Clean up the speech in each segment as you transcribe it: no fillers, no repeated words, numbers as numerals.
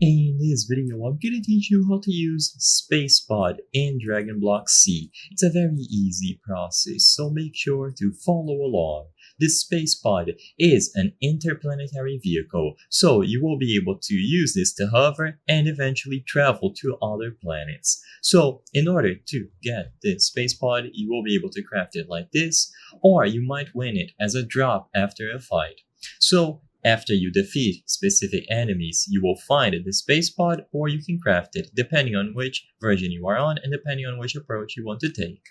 In this video, I'm going to teach you how to use SpacePod in Dragon Block C. It's a very easy process, so make sure to follow along. This SpacePod is an interplanetary vehicle, so you will be able to use this to hover and eventually travel to other planets. So, in order to get this SpacePod, you will be able to craft it like this, or you might win it as a drop after a fight. So, after you defeat specific enemies, you will find the space pod, or you can craft it depending on which version you are on and depending on which approach you want to take.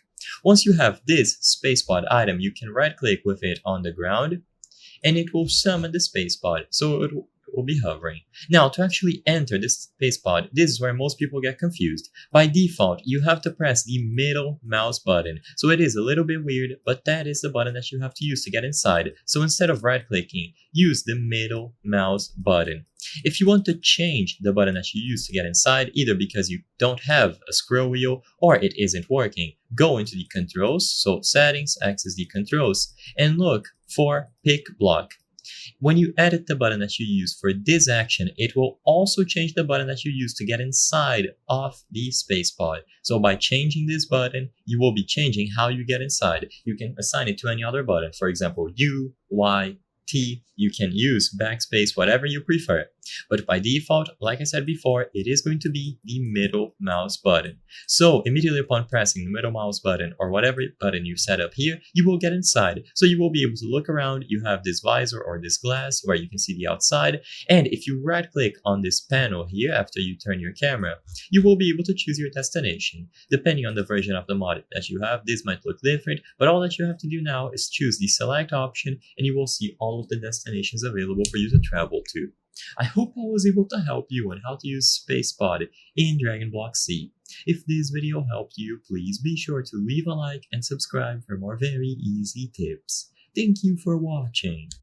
Once you have this space pod item, you can right click with it on the ground and it will summon the space pod, so it will be hovering. Now, to actually enter this space pod, this is where most people get confused. By default, you have to press the middle mouse button. So it is a little bit weird, but that is the button that you have to use to get inside. So instead of right clicking, use the middle mouse button. If you want to change the button that you use to get inside, either because you don't have a scroll wheel or it isn't working, go into the controls, so settings, access the controls, and look for pick block. When you edit the button that you use for this action, it will also change the button that you use to get inside of the space pod. So by changing this button, you will be changing how you get inside. You can assign it to any other button, for example, U, Y, T. You can use backspace, whatever you prefer. But by default, like I said before, it is going to be the middle mouse button. So immediately upon pressing the middle mouse button or whatever button you set up here, you will get inside. So you will be able to look around. You have this visor or this glass where you can see the outside. And if you right click on this panel here after you turn your camera, you will be able to choose your destination. Depending on the version of the mod that you have, this might look different, but all that you have to do now is choose the select option and you will see all of the destinations available for you to travel to. I hope I was able to help you on how to use SpacePod in Dragon Block C. If this video helped you, please be sure to leave a like and subscribe for more very easy tips. Thank you for watching.